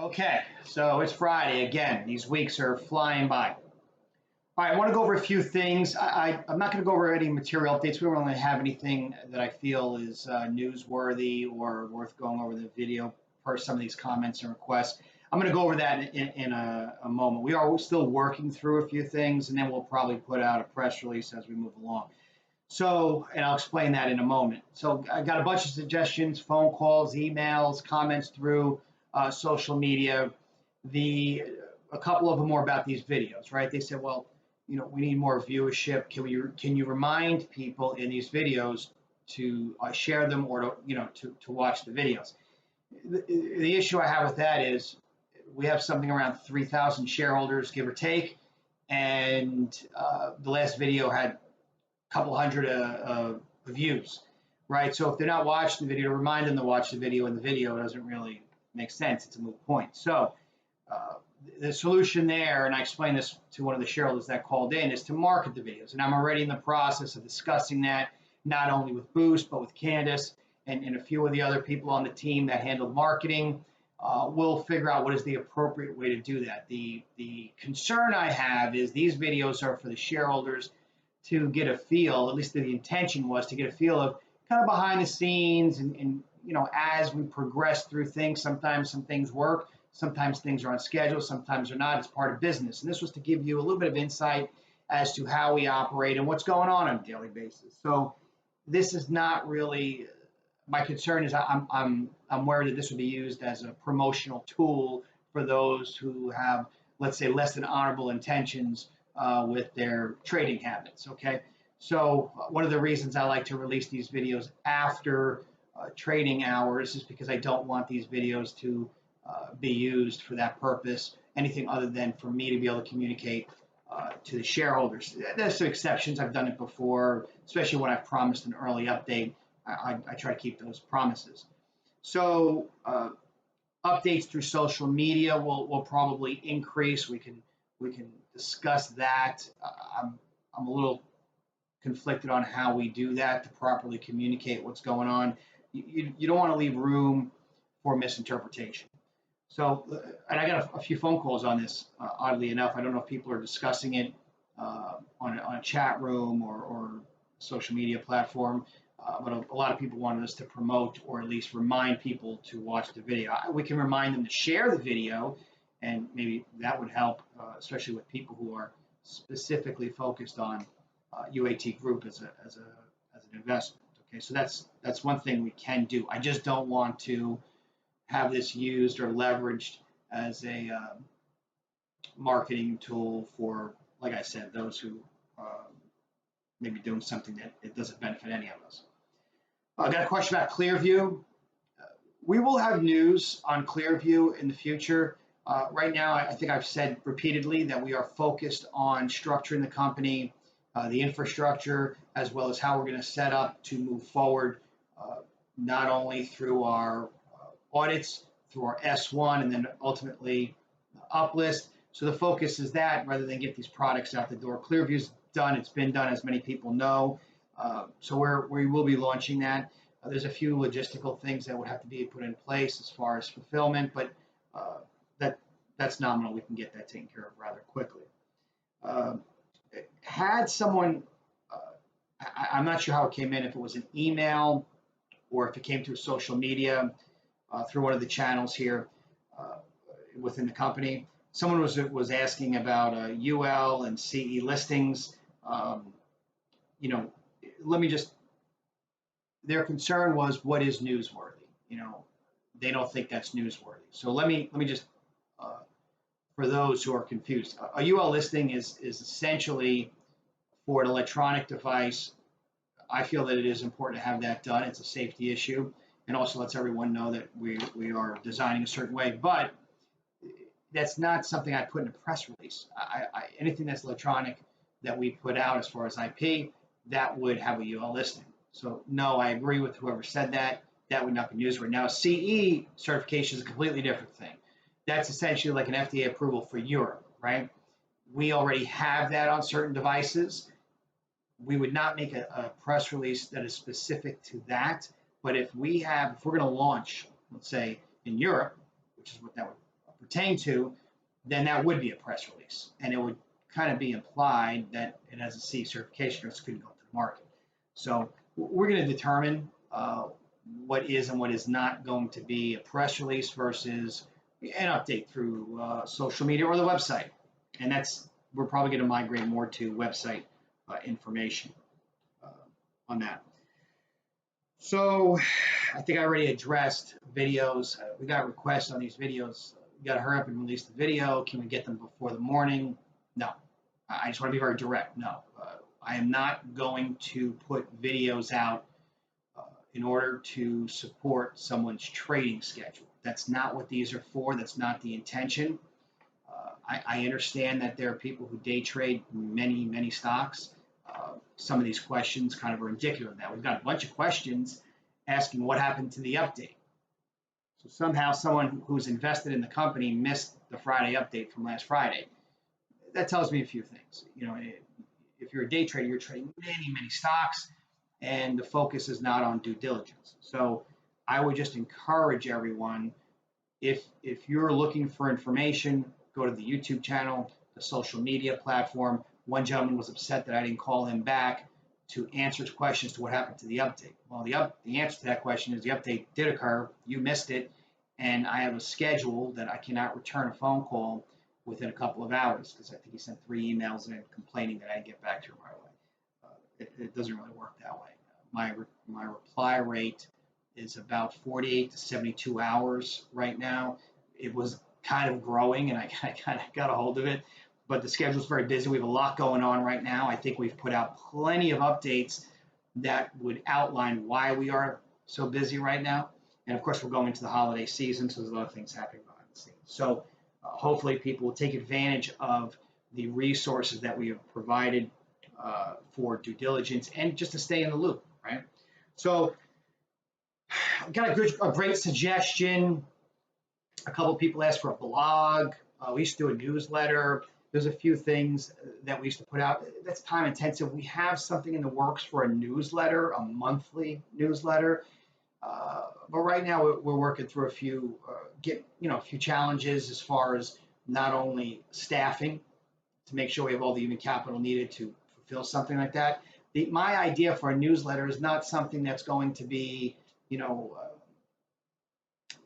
Okay, so it's Friday again. These weeks are flying by. All right, I want to go over a few things. I'm not going to go over any material updates. We don't really have anything that I feel is newsworthy or worth going over the video per some of these comments and requests. I'm going to go over that in a moment. We are still working through a few things, and then we'll probably put out a press release as we move along. So, and I'll explain that in a moment. So I got a bunch of suggestions, phone calls, emails, comments through social media. A couple of them were about these videos, right? They said, well, we need more viewership. Can you remind people in these videos to share them or to watch the videos? The issue I have with that is we have something around 3,000 shareholders, give or take, and the last video had a couple hundred views, right? So if they're not watching the video, to remind them to watch the video, and the video doesn't really make sense. It's a moot point. So the solution there, and I explained this to one of the shareholders that called in, is to market the videos. And I'm already in the process of discussing that, not only with Boost, but with Candace and a few of the other people on the team that handle marketing. We'll figure out what is the appropriate way to do that. The concern I have is these videos are for the shareholders to get a feel, at least the intention was to get a feel of kind of behind the scenes and as we progress through things, sometimes some things work, sometimes things are on schedule, sometimes they're not. It's part of business. And this was to give you a little bit of insight as to how we operate and what's going on a daily basis. So this is not really, my concern is I'm worried that this would be used as a promotional tool for those who have, let's say, less than honorable intentions with their trading habits, okay? So one of the reasons I like to release these videos after trading hours is because I don't want these videos to be used for that purpose, anything other than for me to be able to communicate to the shareholders. There's some exceptions. I've done it before, especially when I've promised an early update. I try to keep those promises. So updates through social media will probably increase. We can discuss that. I'm a little conflicted on how we do that to properly communicate what's going on. You don't want to leave room for misinterpretation. So, and I got a few phone calls on this, oddly enough. I don't know if people are discussing it on a chat room or social media platform, but a lot of people wanted us to promote or at least remind people to watch the video. We can remind them to share the video, and maybe that would help, especially with people who are specifically focused on UAT Group as an investment. Okay, so that's one thing we can do. I just don't want to have this used or leveraged as a marketing tool for, like I said, those who may be doing something that it doesn't benefit any of us. I got a question about Clearview. We will have news on Clearview in the future. Right now, I think I've said repeatedly that we are focused on structuring the company, the infrastructure, as well as how we're going to set up to move forward, not only through our audits, through our S1, and then ultimately uplist. So the focus is that rather than get these products out the door. Clearview's done. It's been done, as many people know. So we will be launching that. There's a few logistical things that would have to be put in place as far as fulfillment, but that's nominal. We can get that taken care of rather quickly. Had someone, I'm not sure how it came in, if it was an email or if it came through social media, through one of the channels here within the company. Someone was asking about UL and CE listings. Let me just, their concern was what is newsworthy. They don't think that's newsworthy. So let me just, for those who are confused, a UL listing is essentially for an electronic device. I feel that it is important to have that done. It's a safety issue, and also lets everyone know that we are designing a certain way. But that's not something I put in a press release. Anything that's electronic that we put out as far as IP, that would have a UL listing. So no, I agree with whoever said that. That would not be newsworthy. Now, CE certification is a completely different thing. That's essentially like an FDA approval for Europe, right? We already have that on certain devices. We would not make a press release that is specific to that. But if we're going to launch, let's say in Europe, which is what that would pertain to, then that would be a press release, and it would kind of be implied that it has a C certification or it couldn't go to the market. So we're going to determine what is and what is not going to be a press release versus an update through social media or the website. And we're probably going to migrate more to website information on that. So I think I already addressed videos. We got requests on these videos. We got to hurry up and release the video. Can we get them before the morning? No. I just want to be very direct. No. I am not going to put videos out in order to support someone's trading schedule. That's not what these are for. That's not the intention. I understand that there are people who day trade many, many stocks. Some of these questions kind of are indicative of that. We've got a bunch of questions asking what happened to the update. So somehow someone who's invested in the company missed the Friday update from last Friday. That tells me a few things. You know, if you're a day trader, you're trading many, many stocks, and the focus is not on due diligence. So I would just encourage everyone, if you're looking for information, go to the YouTube channel, the social media platform. One gentleman was upset that I didn't call him back to answer his questions to what happened to the update. Well, the answer to that question is the update did occur. You missed it, and I have a schedule that I cannot return a phone call within a couple of hours, because I think he sent 3 emails in complaining that I didn't get back to him right away. It doesn't really work that way. My reply rate is about 48 to 72 hours right now. It was kind of growing, and I kind of got a hold of it, but the schedule's very busy. We have a lot going on right now. I think we've put out plenty of updates that would outline why we are so busy right now. And of course, we're going into the holiday season, so there's a lot of things happening behind the scenes. So hopefully people will take advantage of the resources that we have provided for due diligence and just to stay in the loop, right? So I got a great suggestion. A couple of people asked for a blog. We used to do a newsletter. There's a few things that we used to put out. That's time intensive. We have something in the works for a newsletter, a monthly newsletter. But right now we're working through a few challenges as far as not only staffing to make sure we have all the human capital needed to fulfill something like that. My idea for a newsletter is not something that's going to be,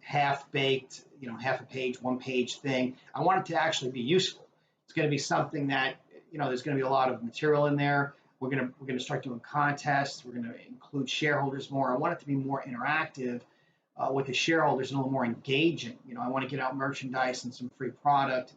half-baked, half a page, 1-page thing. I want it to actually be useful. It's going to be something that, there's going to be a lot of material in there. We're going to start doing contests. We're going to include shareholders more. I want it to be more interactive with the shareholders and a little more engaging. I want to get out merchandise and some free product,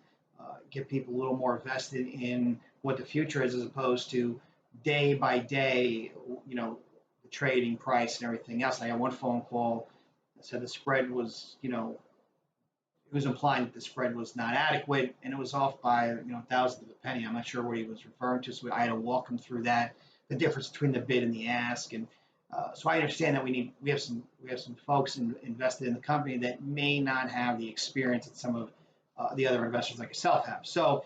get people a little more vested in what the future is as opposed to day by day, the trading price and everything else. I got one phone call that said the spread was, it was implying that the spread was not adequate, and it was off by, thousandth of a penny. I'm not sure what he was referring to, so I had to walk him through that, the difference between the bid and the ask. And so I understand that we have some folks invested in the company that may not have the experience that some of the other investors like yourself have. So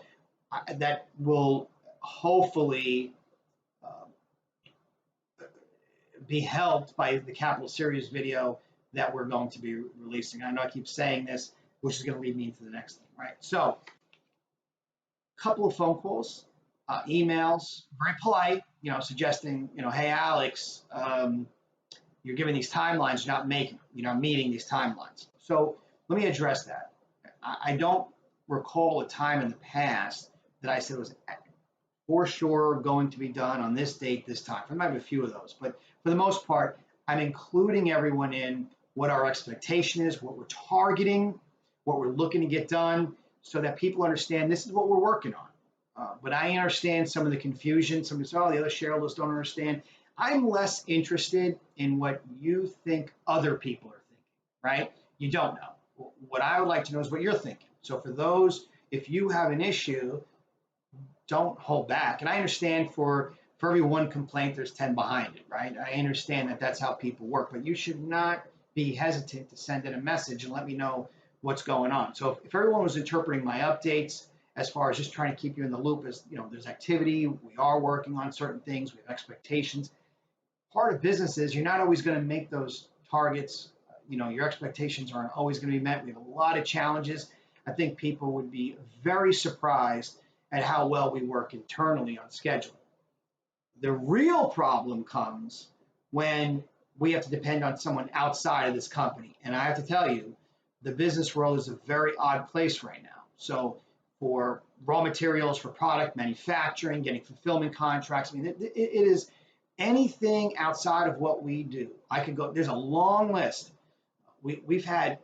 that will hopefully be helped by the Capital Series video that we're going to be releasing. I know I keep saying this, which is going to lead me into the next thing, right? So a couple of phone calls, emails, very polite, suggesting, hey, Alex, you're giving these timelines, you're not meeting these timelines. So let me address that. I don't recall a time in the past that I said it was for sure going to be done on this date, this time. There might be a few of those, but for the most part, I'm including everyone in what our expectation is, what we're targeting, what we're looking to get done, so that people understand this is what we're working on. But I understand some of the confusion. Somebody says, the other shareholders don't understand. I'm less interested in what you think other people are thinking, right? You don't know. What I would like to know is what you're thinking. So for those, if you have an issue, don't hold back. And I understand for every one complaint, there's 10 behind it, right? I understand that that's how people work, but you should not be hesitant to send in a message and let me know what's going on. So if everyone was interpreting my updates as far as just trying to keep you in the loop, as there's activity, we are working on certain things, we have expectations. Part of business is you're not always going to make those targets. Your expectations aren't always going to be met. We have a lot of challenges. I think people would be very surprised at how well we work internally on scheduling. The real problem comes when we have to depend on someone outside of this company. And I have to tell you, the business world is a very odd place right now. So for raw materials, for product manufacturing, getting fulfillment contracts, I mean, it is anything outside of what we do. I could go, there's a long list. We've had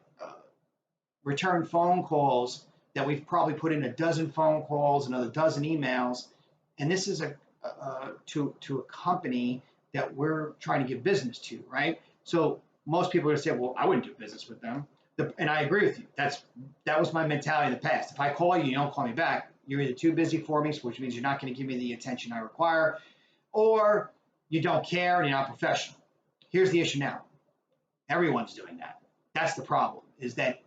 return phone calls that we've probably put in a dozen phone calls, another dozen emails. And this is to a company that we're trying to give business to, right? So most people are gonna say, well, I wouldn't do business with them. And I agree with you. That was my mentality in the past. If I call you, you don't call me back. You're either too busy for me, which means you're not gonna give me the attention I require, or you don't care and you're not professional. Here's the issue now. Everyone's doing that. That's the problem, is that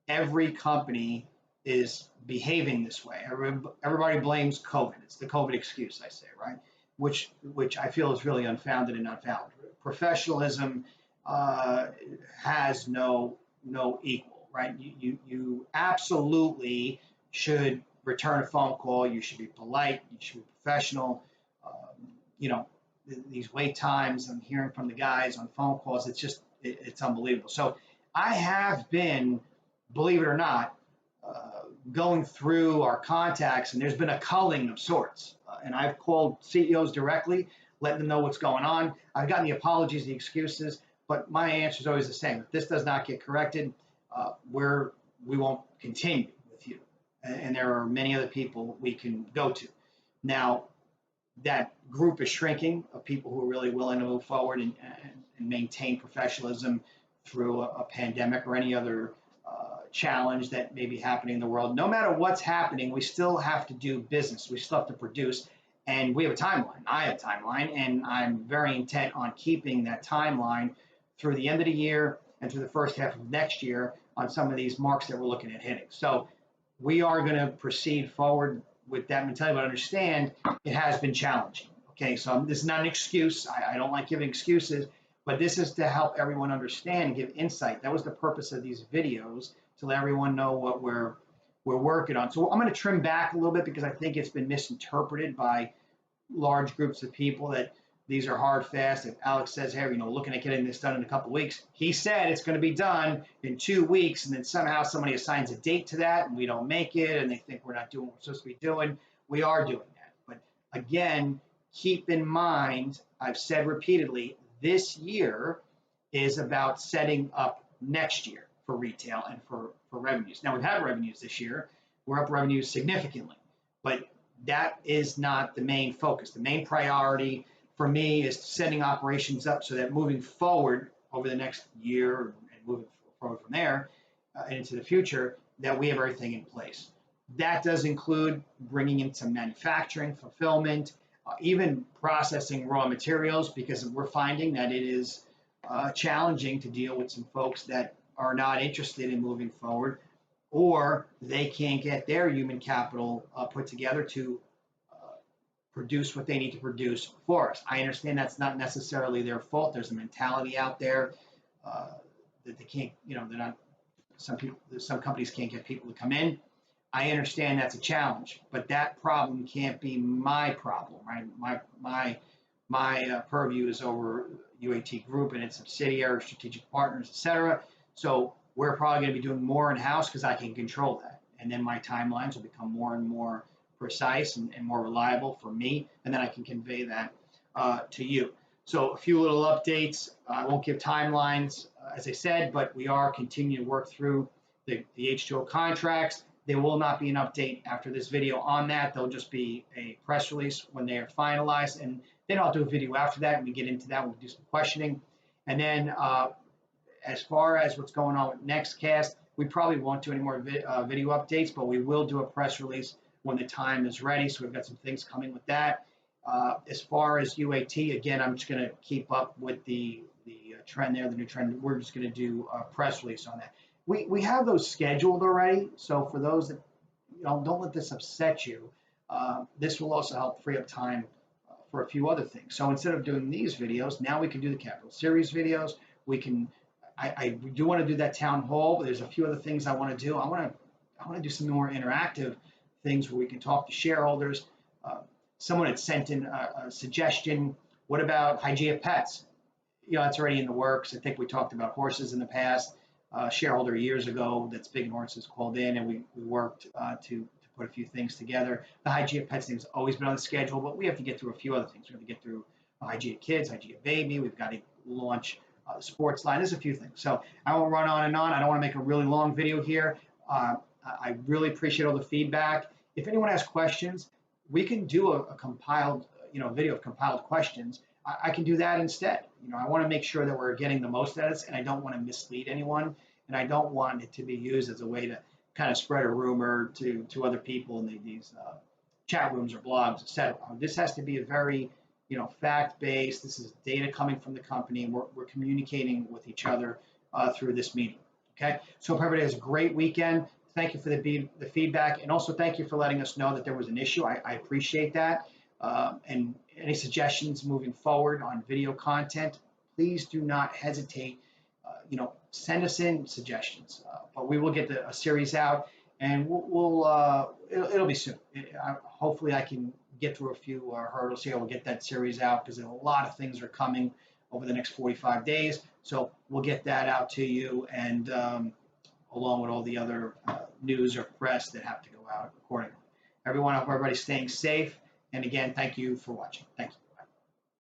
every company is behaving this way. Everybody blames COVID. It's the COVID excuse, I say, right? Which I feel is really unfounded and not valid. Professionalism has no equal, right? You absolutely should return a phone call. You should be polite. You should be professional. These wait times, I'm hearing from the guys on phone calls, it's unbelievable. So I have been, believe it or not, going through our contacts, and there's been a culling of sorts. And I've called CEOs directly, letting them know what's going on. I've gotten the apologies, the excuses, but my answer is always the same. If this does not get corrected, we won't continue with you. And there are many other people we can go to. Now, that group is shrinking of people who are really willing to move forward and maintain professionalism through a pandemic or any other challenge that may be happening in the world. No matter what's happening, we still have to do business. We still have to produce, and we have a timeline. I have a timeline, and I'm very intent on keeping that timeline through the end of the year and through the first half of next year on some of these marks that we're looking at hitting. So we are going to proceed forward with that mentality, but understand it has been challenging. Okay, so this is not an excuse. I don't like giving excuses, but this is to help everyone understand and give insight. That was the purpose of these videos, to let everyone know what we're working on. So I'm going to trim back a little bit because I think it's been misinterpreted by large groups of people that these are hard, fast. If Alex says, hey, looking at getting this done in a couple of weeks, he said it's going to be done in 2 weeks, and then somehow somebody assigns a date to that and we don't make it, and they think we're not doing what we're supposed to be doing. We are doing that. But again, keep in mind, I've said repeatedly, this year is about setting up next year for retail and for revenues. Now, we've had revenues this year. We're up revenues significantly, but that is not the main focus. The main priority for me is setting operations up so that moving forward over the next year and moving forward from there and into the future, that we have everything in place. That does include bringing in some manufacturing, fulfillment, even processing raw materials, because we're finding that it is challenging to deal with some folks that are not interested in moving forward, or they can't get their human capital put together to produce what they need to produce for us. I understand that's not necessarily their fault. There's a mentality out there that they can't, they're not, some companies can't get people to come in. I understand that's a challenge, but that problem can't be my problem, right? My purview is over UAT Group and its subsidiaries, strategic partners, et cetera. So we're probably going to be doing more in-house because I can control that. And then my timelines will become more and more precise and more reliable for me. And then I can convey that to you. So a few little updates. I won't give timelines, as I said, but we are continuing to work through the H2O contracts. There will not be an update after this video on that. There'll just be a press release when they are finalized. And then I'll do a video after that and we get into that. We'll do some questioning. And then as far as what's going on with Nextcast, we probably won't do any more video updates, but we will do a press release when the time is ready. So we've got some things coming with that. As far as UAT, again, I'm just going to keep up with the trend there, the new trend. We're just going to do a press release on that. We have those scheduled already. So for those that don't let this upset you, this will also help free up time for a few other things. So instead of doing these videos, now we can do the Capital Series videos. We can. I do want to do that town hall, but there's a few other things I want to do. I I want to do some more interactive things where we can talk to shareholders. Uh, Someone had sent in a suggestion. What about Hygiea Pets? It's already in the works. I think we talked about horses in the past. Shareholder years ago that's Big in Horses called in, and we worked to put a few things together. The Hygiea Pets thing has always been on the schedule, but we have to get through a few other things. We have to get through Hygiea Kids, Hygiea Baby. We've got to launch the sports line. There's a few things. So I won't run on and on. I don't want to make a really long video here. I really appreciate all the feedback. If anyone has questions, we can do a compiled, video of compiled questions. I can do that instead. I want to make sure that we're getting the most out of this, and I don't want to mislead anyone, and I don't want it to be used as a way to kind of spread a rumor to other people in these chat rooms or blogs, etc. This has to be a very, fact-based. This is data coming from the company, and we're communicating with each other through this meeting. Okay, so hope everybody has a great weekend. Thank you for the feedback, and also thank you for letting us know that there was an issue. I appreciate that. And any suggestions moving forward on video content, please do not hesitate. Send us in suggestions. But we will get a series out, and it'll be soon. Hopefully, I can get through a few hurdles here. We'll get that series out because a lot of things are coming over the next 45 days. So we'll get that out to you, and along with all the other news or press that have to go out accordingly. Everyone, I hope everybody's staying safe. And again, thank you for watching. Thank you.